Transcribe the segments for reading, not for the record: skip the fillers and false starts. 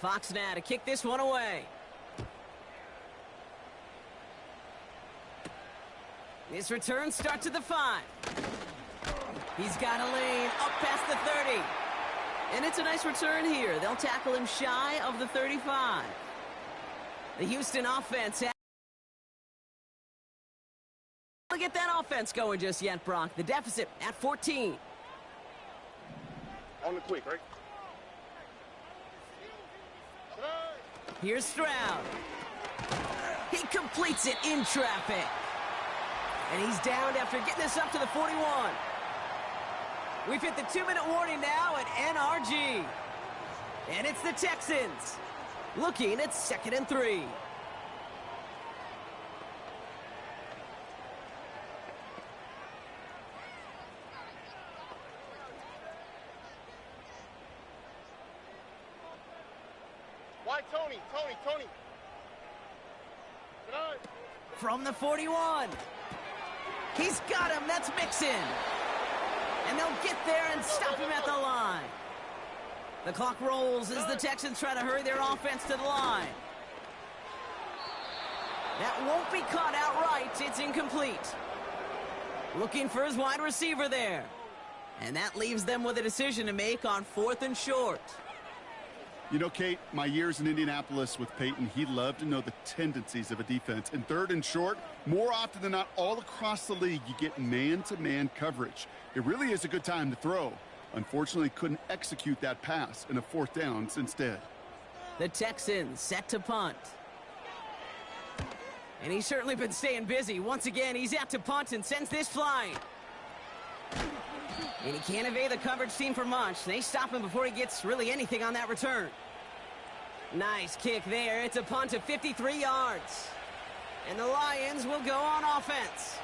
Fox now to kick this one away. This return starts at the 5. He's got a lane up past the 30. And it's a nice return here. They'll tackle him shy of the 35. The Houston offense has to get that offense going just yet, Brock. The deficit at 14. On the quick, right? Here's Stroud. He completes it in traffic. And he's downed after getting this up to the 41. We've hit the 2-minute warning now at NRG. And it's the Texans looking at 2nd and 3. Why, Tony? From the 41. He's got him. That's Mixon. And they'll get there and stop him at the line. The clock rolls as the Texans try to hurry their offense to the line. That won't be caught outright. It's incomplete. Looking for his wide receiver there. And that leaves them with a decision to make on 4th and short. You know, Kate, my years in Indianapolis with Peyton, he loved to know the tendencies of a defense. In 3rd and short, more often than not, all across the league, you get man-to-man coverage. It really is a good time to throw. Unfortunately, couldn't execute that pass in a 4th down instead. The Texans set to punt. And he's certainly been staying busy. Once again, he's out to punt and sends this flying. And he can't evade the coverage team for much. They stop him before he gets really anything on that return. Nice kick there. It's a punt of 53 yards. And the Lions will go on offense.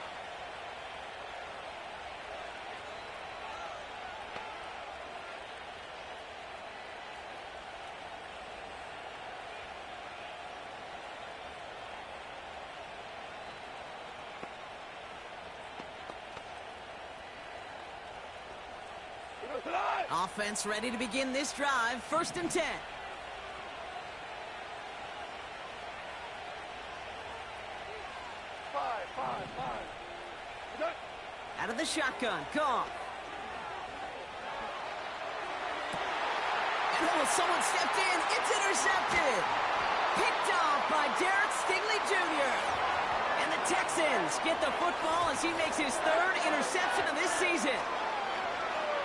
Offense ready to begin this drive. 1st and 10. Out of the shotgun. Goff. And someone stepped in. It's intercepted. Picked off by Derek Stingley Jr. And the Texans get the football as he makes his 3rd interception of this season.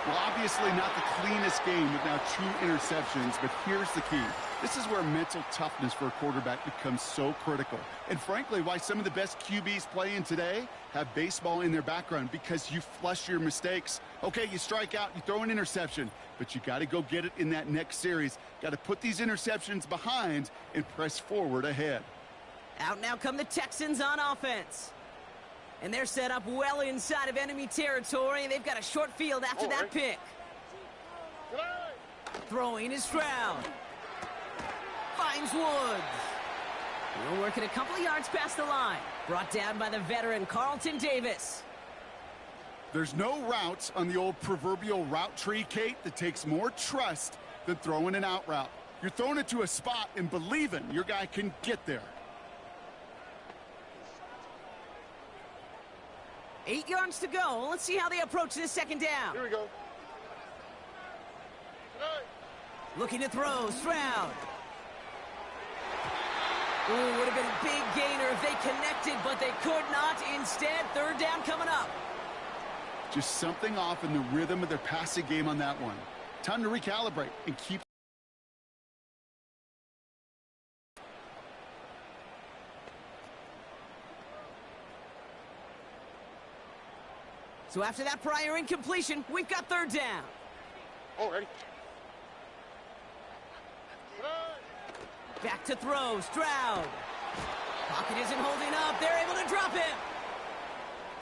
Well, obviously not the cleanest game with now 2 interceptions, but here's the key. This is where mental toughness for a quarterback becomes so critical. And frankly, why some of the best QBs playing today have baseball in their background, because you flush your mistakes. Okay, you strike out, you throw an interception, but you got to go get it in that next series. Got to put these interceptions behind and press forward ahead. Out now come the Texans on offense. And they're set up well inside of enemy territory. They've got a short field after that pick. Throwing is Stroud. Finds Woods. He'll work it a couple of yards past the line. Brought down by the veteran Carlton Davis. There's no routes on the old proverbial route tree, Kate, that takes more trust than throwing an out route. You're throwing it to a spot and believing your guy can get there. 8 yards to go. Let's see how they approach this 2nd down. Here we go. Looking to throw. Stroud. Ooh, would have been a big gainer if they connected, but they could not. Instead, 3rd down coming up. Just something off in the rhythm of their passing game on that one. Time to recalibrate and keep. So after that prior incompletion, we've got 3rd down. Already. Back to throw. Stroud. Pocket isn't holding up. They're able to drop him.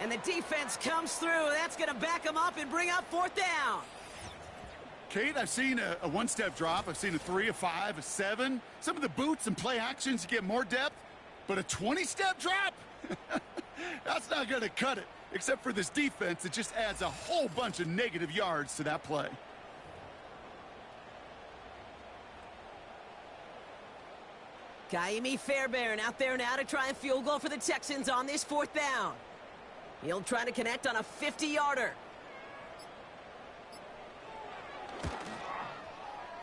And the defense comes through. That's going to back them up and bring up 4th down. Kate, I've seen a 1-step drop. I've seen a 3, a 5, a 7. Some of the boots and play actions, you get more depth. But a 20-step drop? That's not going to cut it. Except for this defense, it just adds a whole bunch of negative yards to that play. Kaimi Fairbairn out there now to try a field goal for the Texans on this 4th down. He'll try to connect on a 50-yarder.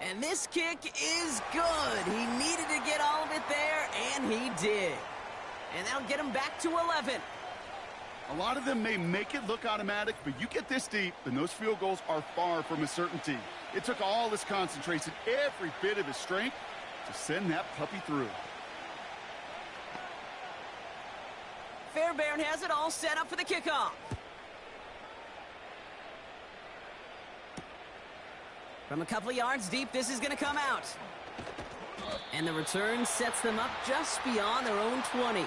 And this kick is good. He needed to get all of it there, and he did. And that'll get him back to 11. A lot of them may make it look automatic, but you get this deep, and those field goals are far from a certainty. It took all his concentration, every bit of his strength, to send that puppy through. Fairbairn has it all set up for the kickoff. From a couple of yards deep, this is going to come out. And the return sets them up just beyond their own 20.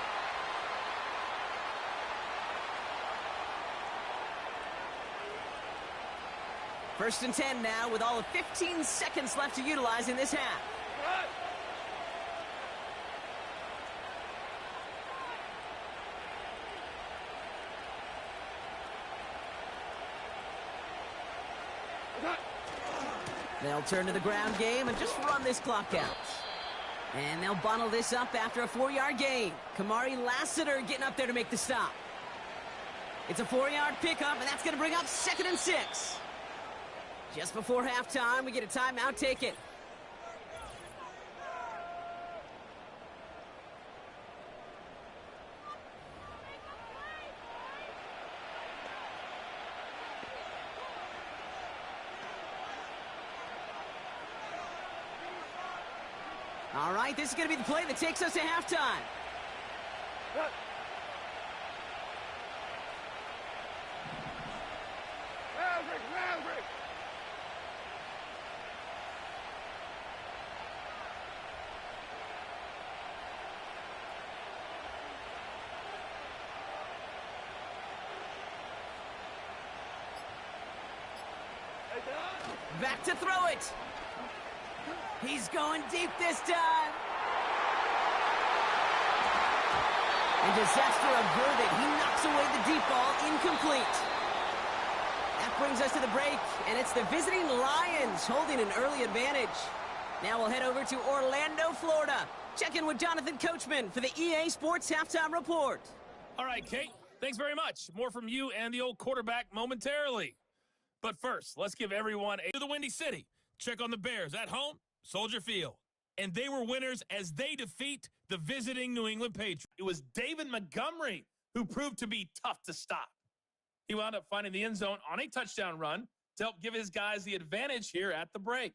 First and 10 now with all of 15 seconds left to utilize in this half. They'll turn to the ground game and just run this clock out. And they'll bundle this up after a 4-yard gain. Kamari Lassiter getting up there to make the stop. It's a 4-yard pickup, and that's going to bring up 2nd and 6. Just before halftime, we get a timeout taken. All right, this is going to be the play that takes us to halftime. Back to throw it. He's going deep this time. And disaster averted. He knocks away the deep ball, incomplete. That brings us to the break, and it's the visiting Lions holding an early advantage. Now we'll head over to Orlando, Florida. Check in with Jonathan Coachman for the EA Sports Halftime Report. All right, Kate, thanks very much. More from you and the old quarterback momentarily. But first, let's give everyone to the Windy City. Check on the Bears at home, Soldier Field. And they were winners as they defeat the visiting New England Patriots. It was David Montgomery who proved to be tough to stop. He wound up finding the end zone on a touchdown run to help give his guys the advantage here at the break.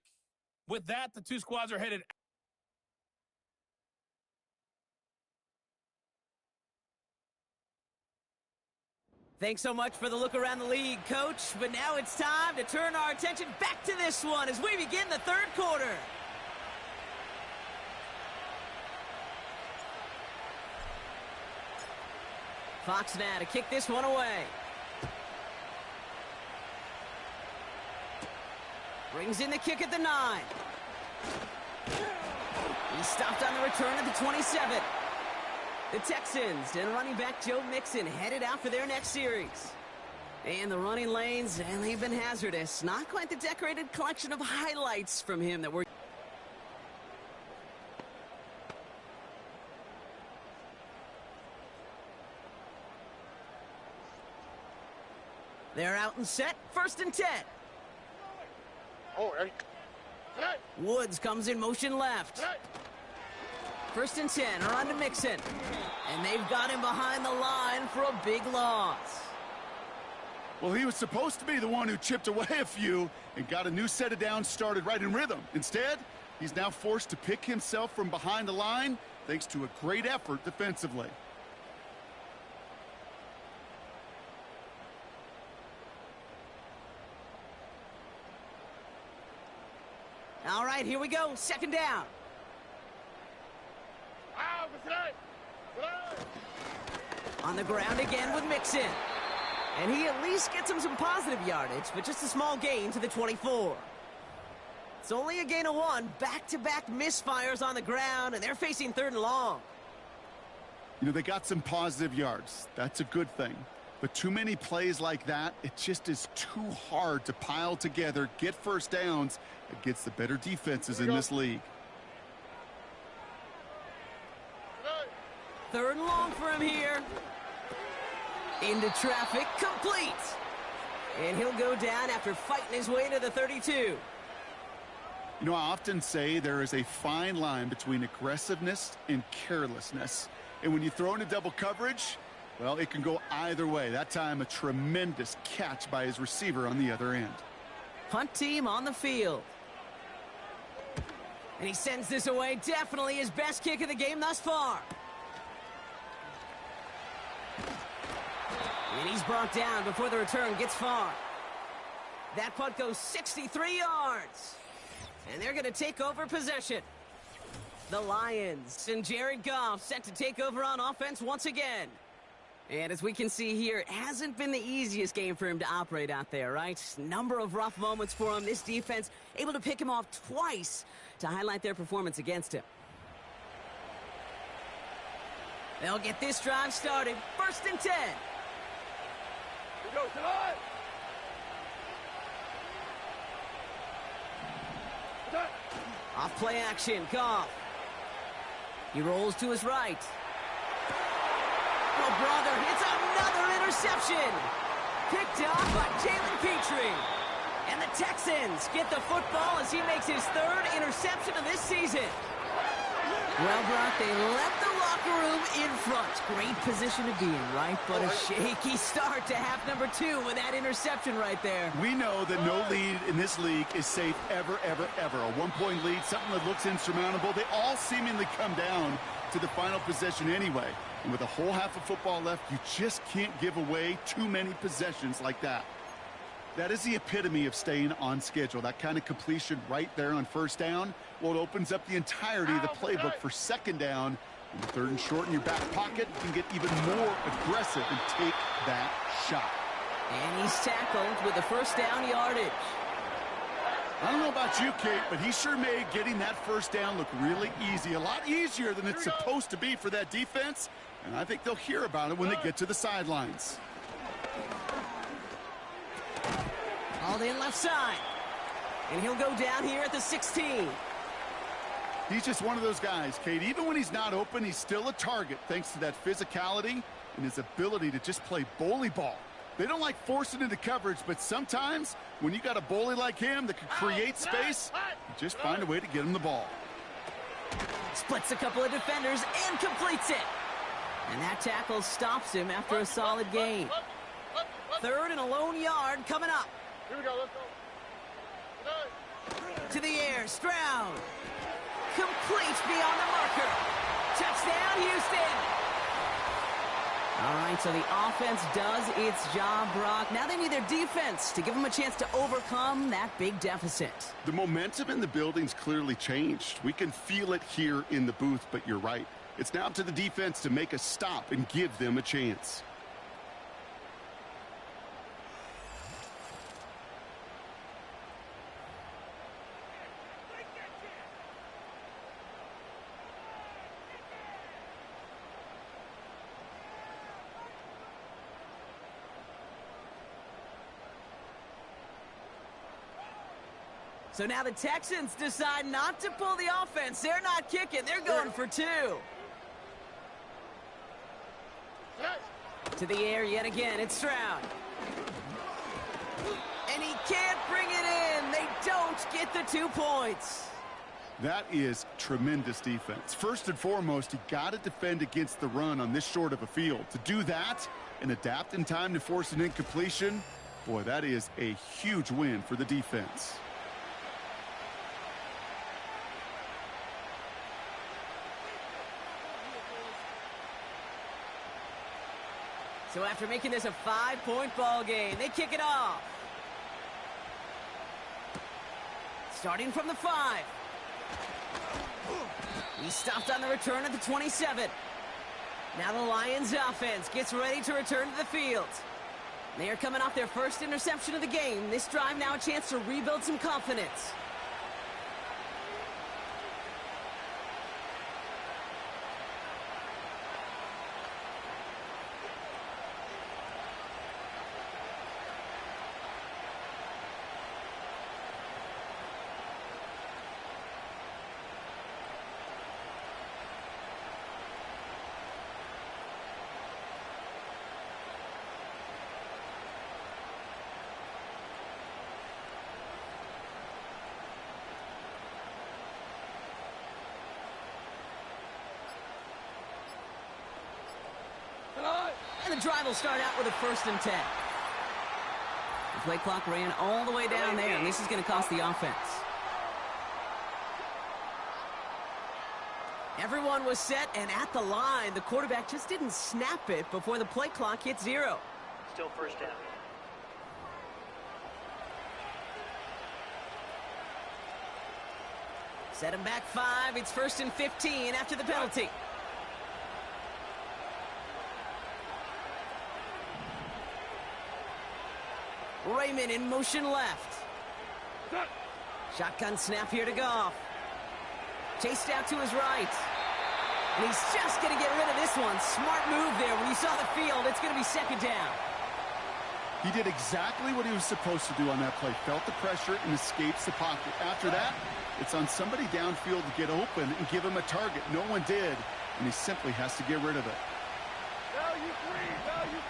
With that, the two squads are headed. Thanks so much for the look around the league, Coach. But now it's time to turn our attention back to this one as we begin the 3rd quarter. Fox now to kick this one away. Brings in the kick at the 9. He's stopped on the return at the 27. The Texans and running back Joe Mixon headed out for their next series. And the running lanes, and they've been hazardous. Not quite the decorated collection of highlights from him that we're... They're out and set. 1st and 10. Oh, ready? Tonight. Woods comes in motion left. Tonight. 1st and 10 are on to Mixon. And they've got him behind the line for a big loss. Well, he was supposed to be the one who chipped away a few and got a new set of downs started right in rhythm. Instead, he's now forced to pick himself from behind the line thanks to a great effort defensively. All right, here we go. 2nd down. Wow, tonight. On the ground again with Mixon. And he at least gets him some positive yardage, but just a small gain to the 24. It's only a gain of 1. Back-to-back misfires on the ground, and they're facing 3rd and long. You know, they got some positive yards. That's a good thing. But too many plays like that, it just is too hard to pile together, get first downs against the better defenses in this league. for him here. Into traffic, complete. And he'll go down after fighting his way to the 32. You know, I often say there is a fine line between aggressiveness and carelessness. And when you throw into double coverage, well, it can go either way. That time, a tremendous catch by his receiver on the other end. Punt team on the field. And he sends this away. Definitely his best kick of the game thus far. And he's brought down before the return gets far. That punt goes 63 yards. And they're going to take over possession. The Lions and Jared Goff set to take over on offense once again. And as we can see here, it hasn't been the easiest game for him to operate out there, right? Number of rough moments for him. This defense able to pick him off twice to highlight their performance against him. They'll get this drive started. 1st and 10. Here we go, tonight. Off play action, Goff. He rolls to his right. Oh, brother, it's another interception. Picked off by Jalen Petrie. And the Texans get the football as he makes his 3rd interception of this season. Well, Brock, they left the locker room in front. Great position to be in, right? But a shaky start to half number 2 with that interception right there. We know that no lead in this league is safe ever, ever, ever. A 1-point lead, something that looks insurmountable. They all seemingly come down to the final possession anyway. And with a whole half of football left, you just can't give away too many possessions like that. That is the epitome of staying on schedule. That kind of completion right there on 1st down. Well, it opens up the entirety of the playbook for 2nd down. And 3rd and short in your back pocket, you can get even more aggressive and take that shot. And he's tackled with the 1st down yardage. I don't know about you, Kate, but he sure made getting that 1st down look really easy. A lot easier than it's supposed to be for that defense. And I think they'll hear about it when they get to the sidelines. All in left side. And he'll go down here at the 16. He's just one of those guys, Kate. Even when he's not open, he's still a target thanks to that physicality and his ability to just play bully ball. They don't like forcing into coverage, but sometimes when you got a bully like him that can create space, you just find a way to get him the ball. Splits a couple of defenders and completes it. And that tackle stops him after a solid gain. 3rd and a lone yard coming up. Here we go, let's go. To the air, Stroud. Complete beyond the marker. Touchdown, Houston. All right, so the offense does its job, Brock. Now they need their defense to give them a chance to overcome that big deficit. The momentum in the building's clearly changed. We can feel it here in the booth, but you're right. It's now up to the defense to make a stop and give them a chance. So now the Texans decide not to pull the offense. They're not kicking. They're going for 2. To the air yet again. It's Stroud. And he can't bring it in. They don't get the 2 points. That is tremendous defense. First and foremost, you got to defend against the run on this short of a field. To do that and adapt in time to force an incompletion, boy, that is a huge win for the defense. So after making this a 5-point ball game, they kick it off. Starting from the 5. He stopped on the return at the 27. Now the Lions offense gets ready to return to the field. They are coming off their 1st interception of the game. This drive now a chance to rebuild some confidence. And the drive will start out with a 1st and 10. The play clock ran all the way down there, and this is going to cost the offense. Everyone was set and at the line. The quarterback just didn't snap it before the play clock hit 0. Still 1st down. Set him back 5. It's 1st and 15 after the penalty. Raymond in motion left. Shotgun snap here to Goff. Chased out to his right. And he's just going to get rid of this one. Smart move there. When you saw the field, it's going to be 2nd down. He did exactly what he was supposed to do on that play. Felt the pressure and escapes the pocket. After that, it's on somebody downfield to get open and give him a target. No one did, and he simply has to get rid of it. Value 3, value 3.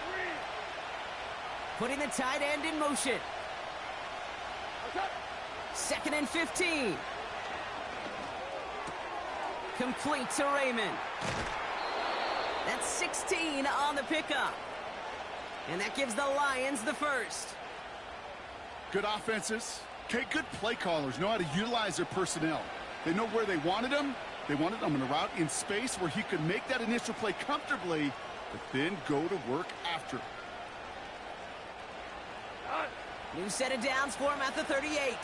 Putting the tight end in motion. 2nd and 15. Complete to Raymond. That's 16 on the pickup. And that gives the Lions the 1st. Good offenses. Okay, good play callers know how to utilize their personnel. They know where they wanted him. They wanted him in a route in space where he could make that initial play comfortably, but then go to work after. New set of downs for him at the 38.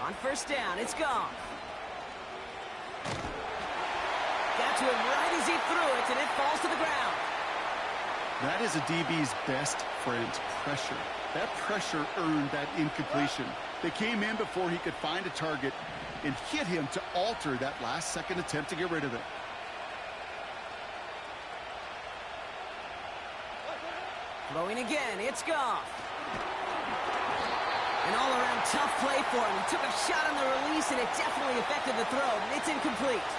On 1st down, it's Goff. Got to him right as he threw it, and it falls to the ground. That is a DB's best friend, pressure. That pressure earned that incompletion. They came in before he could find a target and hit him to alter that last-second attempt to get rid of it. Throwing again, it's Goff. An all-around tough play for him. He took a shot on the release, and it definitely affected the throw. It's incomplete.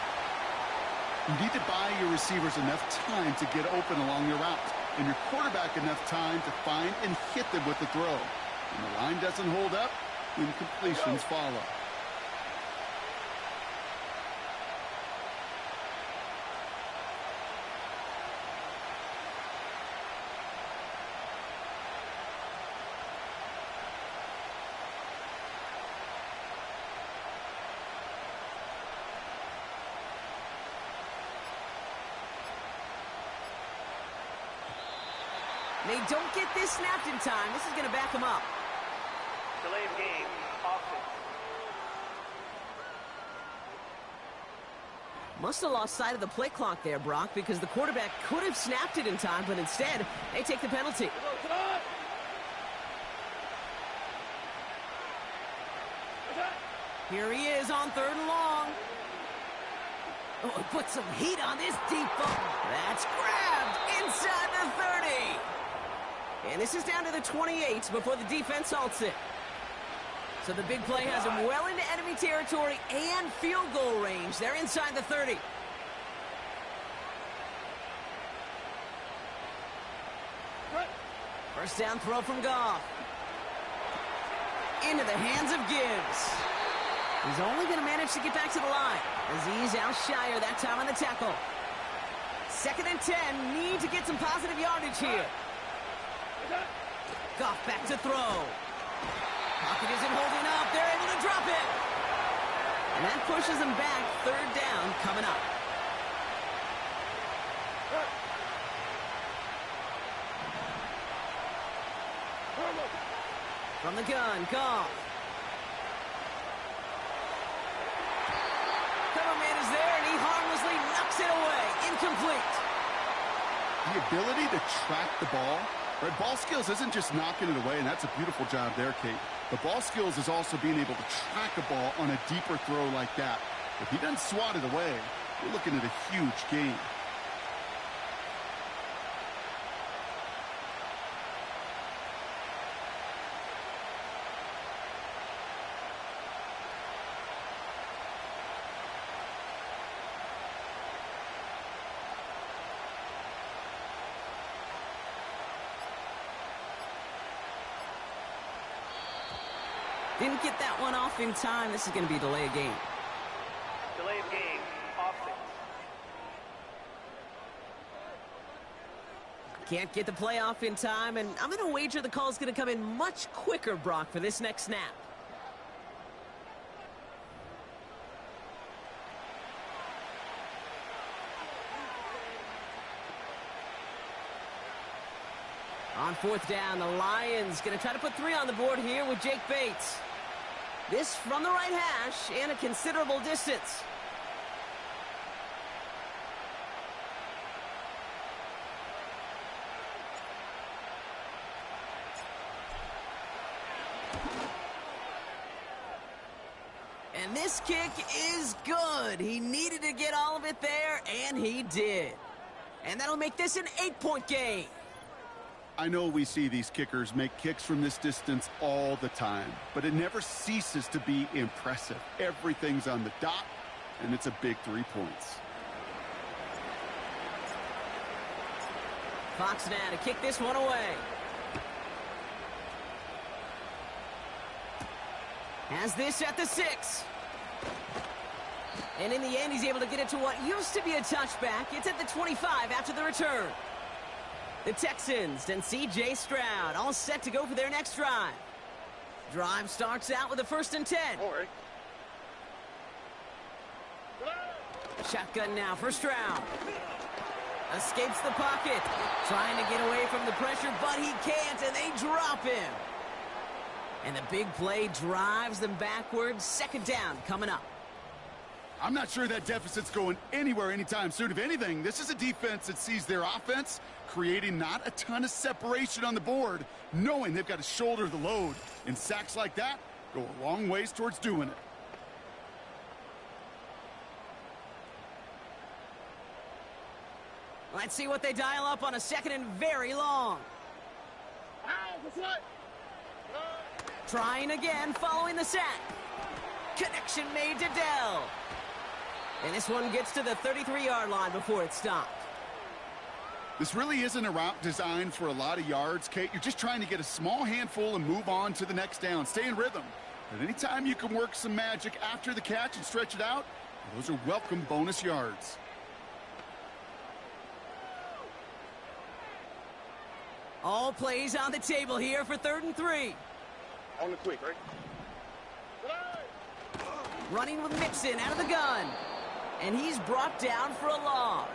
You need to buy your receivers enough time to get open along your route, and your quarterback enough time to find and hit them with the throw. When the line doesn't hold up, incompletions follow. They don't get this snapped in time. This is going to back them up. Delay of game, offense. Must have lost sight of the play clock there, Brock, because the quarterback could have snapped it in time, but instead, they take the penalty. Here he is on 3rd and long. Oh, he put some heat on this deep ball. That's grabbed inside the 30. And this is down to the 28 before the defense halts it. So the big play has him well into enemy territory and field goal range. They're inside the 30. First down throw from Goff. Into the hands of Gibbs. He's only going to manage to get back to the line as he's Shire that time on the tackle. 2nd and 10. Need to get some positive yardage here. Goff back to throw. Pocket isn't holding up. They're able to drop it. And that pushes them back. 3rd down coming up. From the gun, Goff. Cover man is there, and he harmlessly knocks it away. Incomplete. The ability to track the ball, right? Ball skills isn't just knocking it away, and that's a beautiful job there, Kate. But ball skills is also being able to track a ball on a deeper throw like that. If he doesn't swat it away, you're looking at a huge gain. Didn't get that one off in time. This is going to be a delay of game. Delay of game, offense. Can't get the play off in time, and I'm going to wager the call is going to come in much quicker, Brock, for this next snap. On fourth down, the Lions going to try to put 3 on the board here with Jake Bates. This from the right hash and a considerable distance. And this kick is good. He needed to get all of it there, and he did. And that'll make this an 8-point game. I know we see these kickers make kicks from this distance all the time, but it never ceases to be impressive. Everything's on the dot, and it's a big 3 points. Fox now to kick this one away. Has this at the 6. And in the end, he's able to get it to what used to be a touchback. It's at the 25 after the return. The Texans and C.J. Stroud all set to go for their next drive. Drive starts out with a 1st and 10. Shotgun now for Stroud. Escapes the pocket. Trying to get away from the pressure, but he can't, and they drop him. And the big play drives them backwards. 2nd down coming up. I'm not sure that deficit's going anywhere anytime soon. If anything, this is a defense that sees their offense creating not a ton of separation on the board, knowing they've got to shoulder the load. And sacks like that go a long ways towards doing it. Let's see what they dial up on a 2nd and very long. Trying again following the sack. Connection made to Dell. And this one gets to the 33-yard line before it's stopped. This really isn't a route designed for a lot of yards, Kate. You're just trying to get a small handful and move on to the next down. Stay in rhythm. But anytime you can work some magic after the catch and stretch it out, those are welcome bonus yards. All plays on the table here for 3rd and 3. On the quick, right? Running with Mixon out of the gun. And he's brought down for a loss.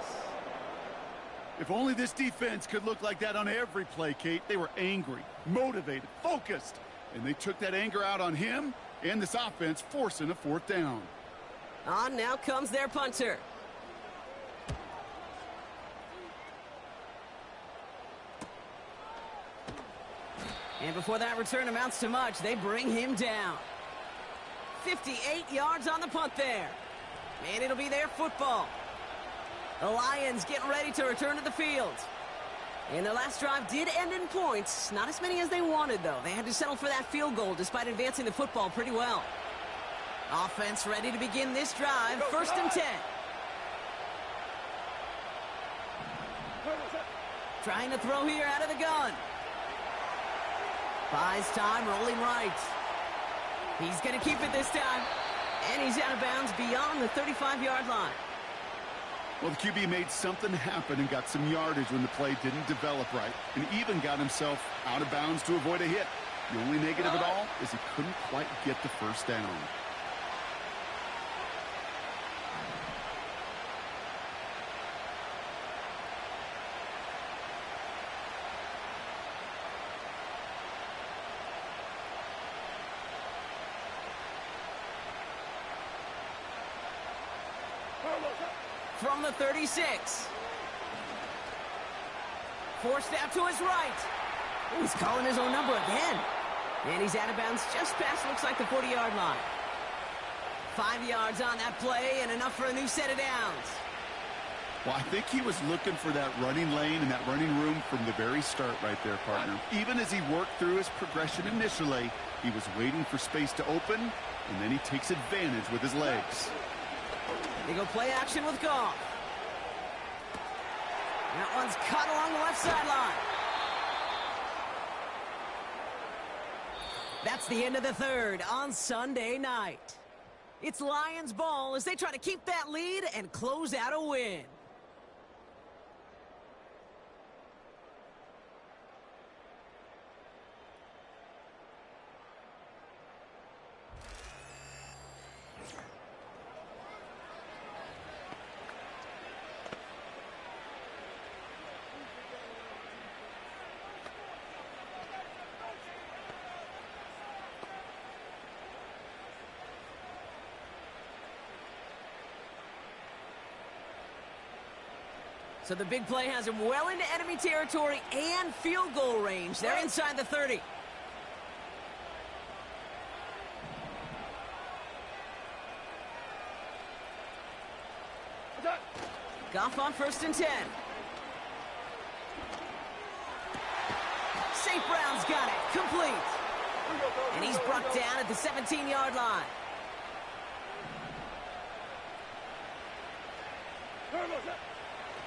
If only this defense could look like that on every play, Kate. They were angry, motivated, focused. And they took that anger out on him and this offense, forcing a 4th down. On now comes their punter. And before that return amounts to much, they bring him down. 58 yards on the punt there. And it'll be their football. The Lions getting ready to return to the field. And their last drive did end in points. Not as many as they wanted, though. They had to settle for that field goal despite advancing the football pretty well. Offense ready to begin this drive. 1st and 10. Trying to throw here out of the gun. Buys time, rolling right. He's going to keep it this time. And he's out of bounds beyond the 35-yard line. Well, the QB made something happen and got some yardage when the play didn't develop right, and even got himself out of bounds to avoid a hit. The only negative at all is he couldn't quite get the 1st down. From the 36. Forced out to his right. Ooh, he's calling his own number again. And he's out of bounds just past, looks like, the 40-yard line. 5 yards on that play and enough for a new set of downs. Well, I think he was looking for that running lane and that running room from the very start right there, partner. Even as he worked through his progression initially, he was waiting for space to open, and then he takes advantage with his legs. They go play action with Goff. That one's cut along the left sideline. That's the end of the third on Sunday night. It's Lions ball as they try to keep that lead and close out a win. So the big play has him well into enemy territory and field goal range. They're inside the 30. Goff on 1st and 10. St. Brown's got it. Complete. And he's brought down at the 17-yard line.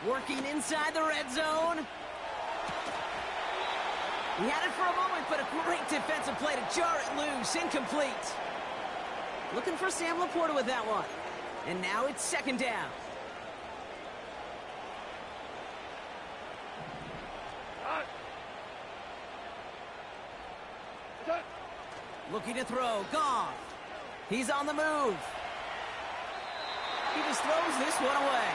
Working inside the red zone. He had it for a moment, but a great defensive play to jar it loose. Incomplete. Looking for Sam Laporta with that one. And now it's 2nd down. Looking to throw. Goff. He's on the move. He just throws this one away.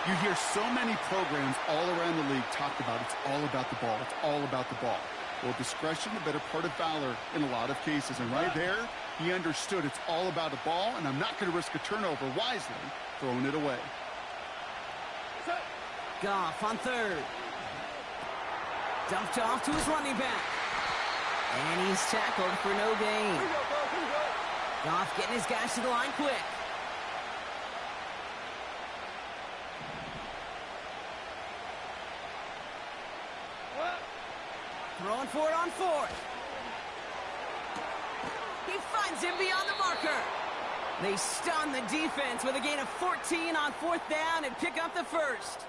You hear so many programs all around the league talk about it's all about the ball. It's all about the ball. Well, discretion, the better part of valor in a lot of cases. And right there, he understood it's all about the ball, and I'm not going to risk a turnover wisely, throwing it away. Goff on 3rd. Dumped off to his running back. And he's tackled for no gain. Goff getting his guys to the line quick. Throwing for it on 4th. He finds him beyond the marker. They stun the defense with a gain of 14 on 4th down and pick up the 1st.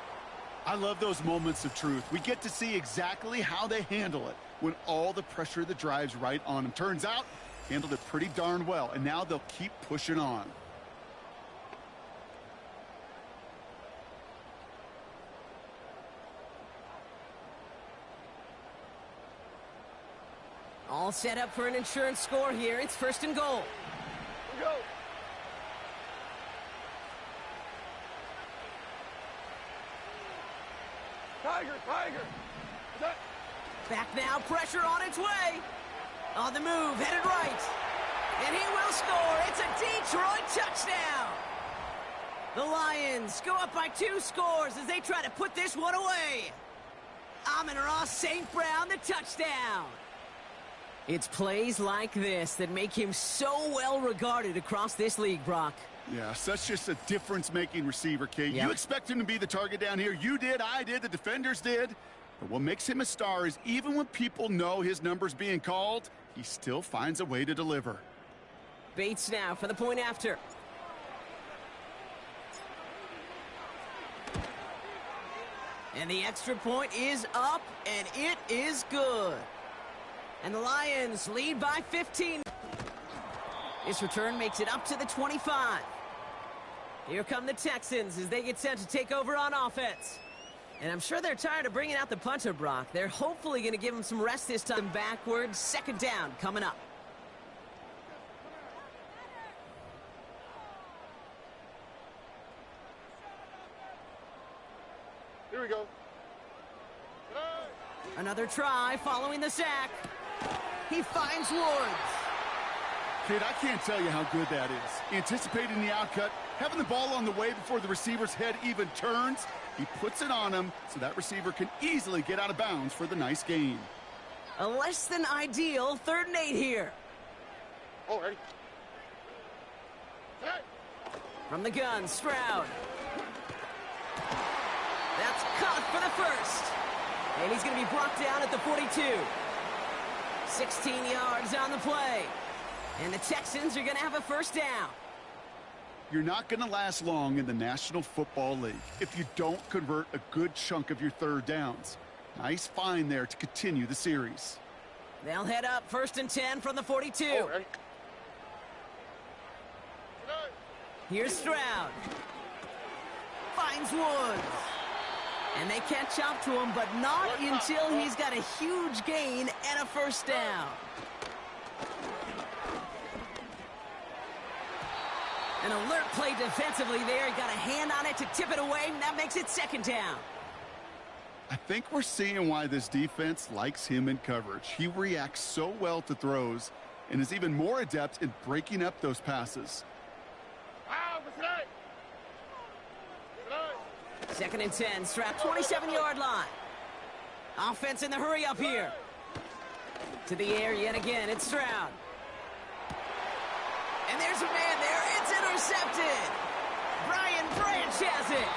I love those moments of truth. We get to see exactly how they handle it when all the pressure of the drive's right on them. Turns out, handled it pretty darn well, and now they'll keep pushing on. All set up for an insurance score here. It's 1st and goal. Go. Tiger. Back now, pressure on its way. On the move, headed right. And he will score. It's a Detroit touchdown. The Lions go up by 2 scores as they try to put this one away. Amon-Ra St. Brown, the touchdown. It's plays like this that make him so well regarded across this league, Brock. Yeah, such just a difference-making receiver, Kate. Yep. You expect him to be the target down here. You did, I did, the defenders did. But what makes him a star is even when people know his number's being called, he still finds a way to deliver. Bates now for the point after. And the extra point is up, and it is good. And the Lions lead by 15. This return makes it up to the 25. Here come the Texans as they get set to take over on offense. And I'm sure they're tired of bringing out the punter, Brock. They're hopefully going to give him some rest this time. Backwards, 2nd down coming up. Here we go. Another try following the sack. He finds Woods. Kid, I can't tell you how good that is. Anticipating the outcut, having the ball on the way before the receiver's head even turns. He puts it on him so that receiver can easily get out of bounds for the nice gain. A less than ideal 3rd and 8 here. Oh, ready. Hey. From the gun, Stroud. That's caught for the 1st. And he's going to be brought down at the 42. 16 yards on the play. And the Texans are going to have a 1st down. You're not going to last long in the National Football League if you don't convert a good chunk of your 3rd downs. Nice find there to continue the series. They'll head up 1st and 10 from the 42. Oh, ready? Here's Stroud. Finds Woods. And they catch up to him, but not until he's got a huge gain and a first down. An alert play defensively there. He got a hand on it to tip it away, and that makes it 2nd down. I think we're seeing why this defense likes him in coverage. He reacts so well to throws and is even more adept in breaking up those passes. 2nd and 10, Strap 27-yard line. Offense in the hurry up here. To the air yet again, it's Stroud. And there's a man there, it's intercepted. Brian Branch has it.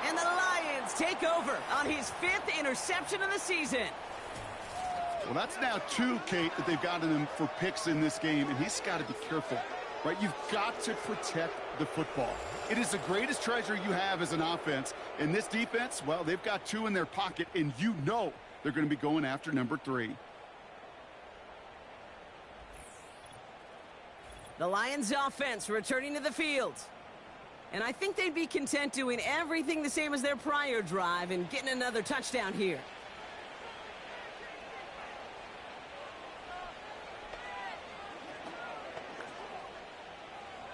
And the Lions take over on his 5th interception of the season. Well, that's now 2, Kate, that they've gotten him for picks in this game, and he's got to be careful, right? You've got to protect the football. It is the greatest treasure you have as an offense. And this defense, well, they've got 2 in their pocket, and you know they're going to be going after number 3. The Lions offense returning to the field. And I think they'd be content doing everything the same as their prior drive and getting another touchdown here.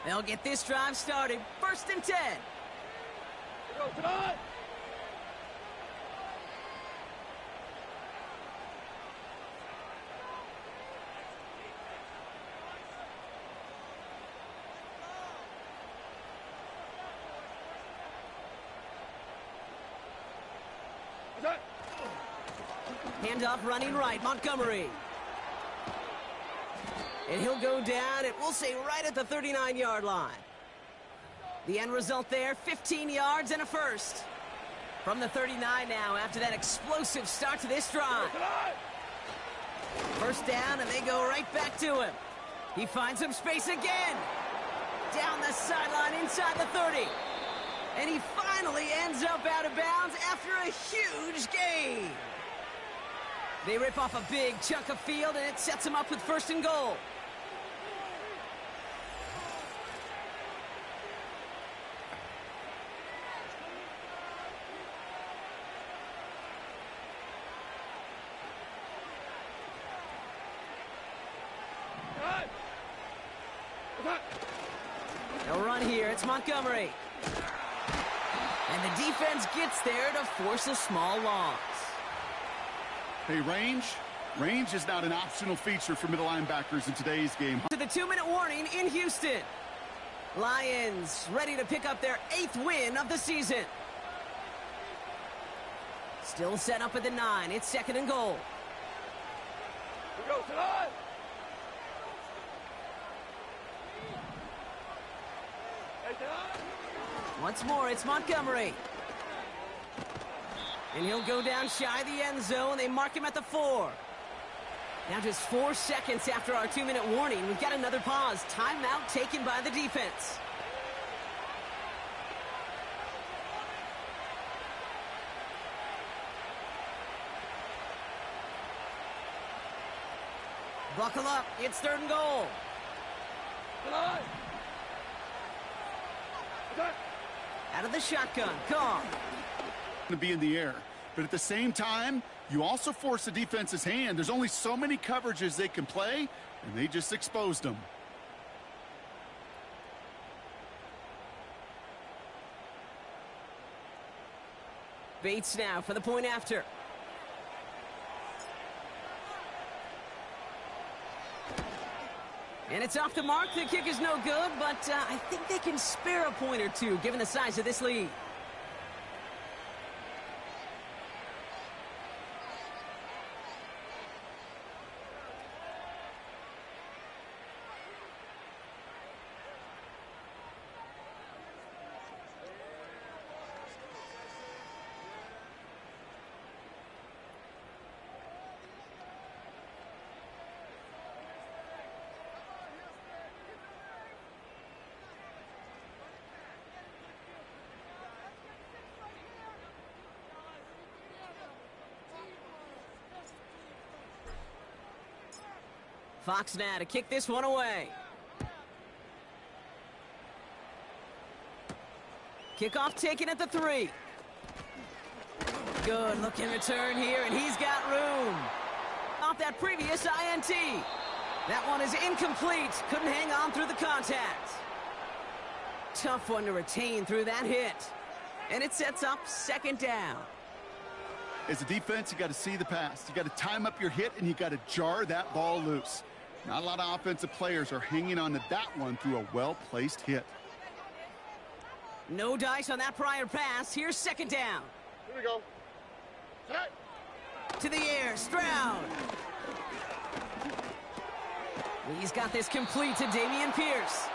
They'll get this drive started. 1st and 10. Go tonight. Handoff running right, Montgomery. And he'll go down, and we'll say right at the 39-yard line. The end result there, 15 yards and a first. From the 39 now after that explosive start to this drive. First down, and they go right back to him. He finds some space again. Down the sideline inside the 30. And he finally ends up out of bounds after a huge gain. They rip off a big chunk of field, and it sets him up with 1st and goal. They'll run here. It's Montgomery. And the defense gets there to force a small loss. Hey, range is not an optional feature for middle linebackers in today's game. To the 2-minute warning in Houston. Lions ready to pick up their 8th win of the season. Still set up at the 9. It's 2nd and goal. We go tonight. Once more, it's Montgomery. And he'll go down shy of the end zone. They mark him at the 4. Now just 4 seconds after our 2-minute warning, we've got another pause. Timeout taken by the defense. Buckle up. It's 3rd and goal. Out of the shotgun. Gone. To be in the air, but at the same time, you also force the defense's hand. There's only so many coverages they can play, and they just exposed them. Bates now for the point after. And it's off the mark. The kick is no good, but I think they can spare a point or two given the size of this lead. Fox now to kick this one away. Kickoff taken at the 3. Good looking return here, and he's got room. Off that previous INT. That one is incomplete. Couldn't hang on through the contact. Tough one to retain through that hit. And it sets up second down. As a defense, you got to see the pass. You got to time up your hit, and you got to jar that ball loose. Not a lot of offensive players are hanging on to that one through a well-placed hit. No dice on that prior pass. Here's second down. Here we go. Set. To the air, Stroud. He's got this complete to Dameon Pierce.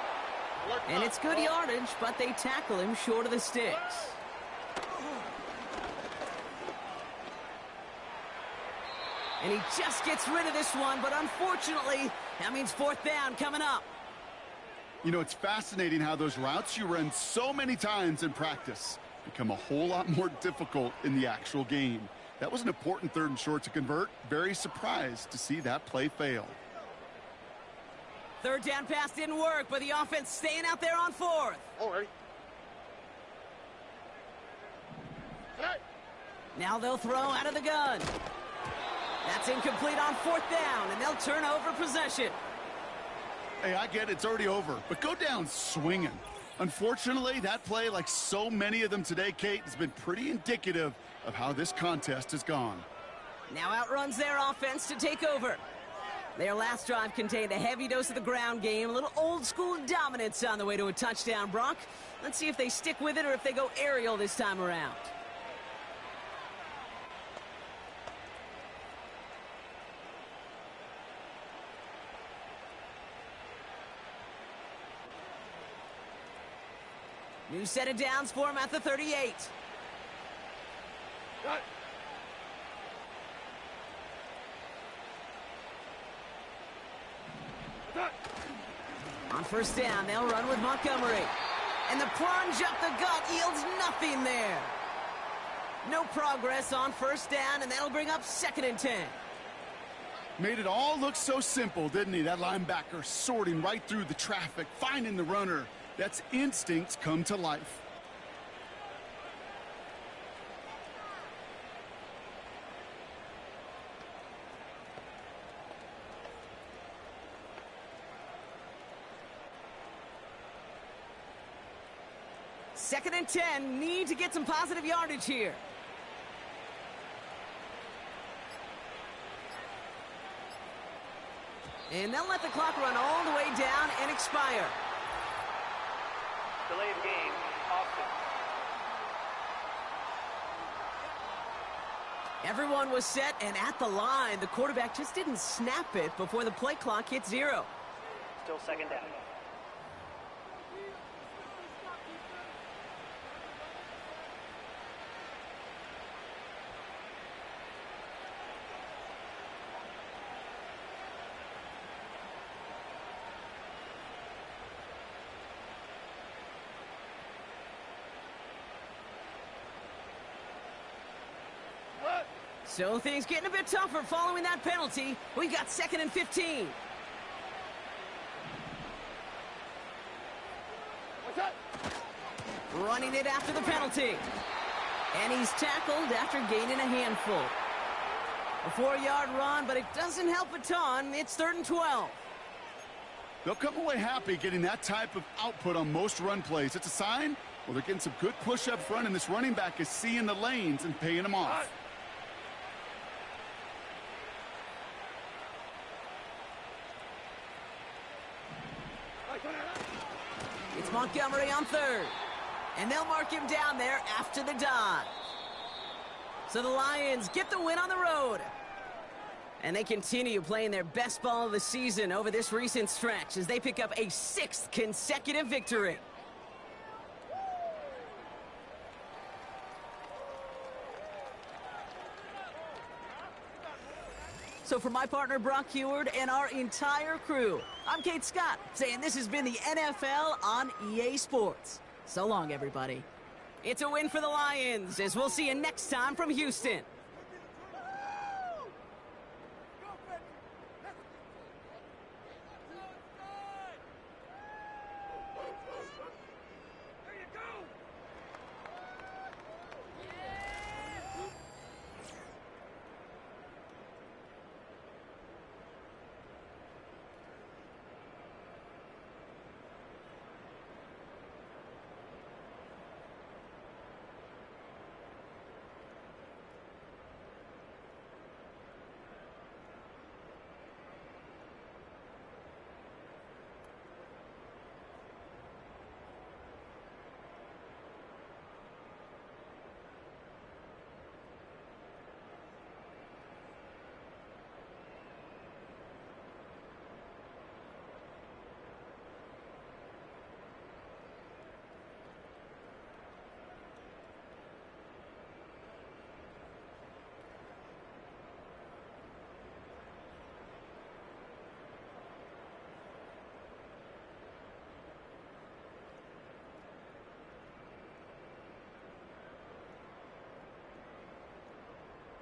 And it's good yardage, but they tackle him short of the sticks. And he just gets rid of this one, but unfortunately, that means fourth down coming up. You know, it's fascinating how those routes you run so many times in practice become a whole lot more difficult in the actual game. That was an important 3rd and short to convert. Very surprised to see that play fail. Third down pass didn't work, but the offense staying out there on 4th. All right. Set. Now they'll throw out of the gun. That's incomplete on 4th down, and they'll turn over possession. Hey, I get it's already over, but go down swinging. Unfortunately, that play, like so many of them today, Kate, has been pretty indicative of how this contest has gone. Now outruns their offense to take over. Their last drive contained a heavy dose of the ground game, a little old-school dominance on the way to a touchdown, Brock. Let's see if they stick with it or if they go aerial this time around. New set of downs for him at the 38. Set. Set. On first down, they'll run with Montgomery. And the plunge up the gut yields nothing there. No progress on first down, and that'll bring up 2nd and 10. Made it all look so simple, didn't he? That linebacker sorting right through the traffic, finding the runner. That's instincts come to life. Second and 10, need to get some positive yardage here. And they'll let the clock run all the way down and expire. Delay of game, offset. Everyone was set and at the line. The quarterback just didn't snap it before the play clock hit 0. Still second down. So things getting a bit tougher following that penalty. We've got 2nd and 15. What's that? Running it after the penalty. And he's tackled after gaining a handful. A 4-yard run, but it doesn't help a ton. It's 3rd and 12. They'll come away happy getting that type of output on most run plays. It's a sign, well, they're getting some good push up front, and this running back is seeing the lanes and paying them off. It's Montgomery on 3rd. And they'll mark him down there after the dive. So the Lions get the win on the road. And they continue playing their best ball of the season over this recent stretch as they pick up a 6th consecutive victory. So for my partner Brock Heward and our entire crew, I'm Kate Scott saying this has been the NFL on EA Sports. So long, everybody. It's a win for the Lions, as we'll see you next time from Houston.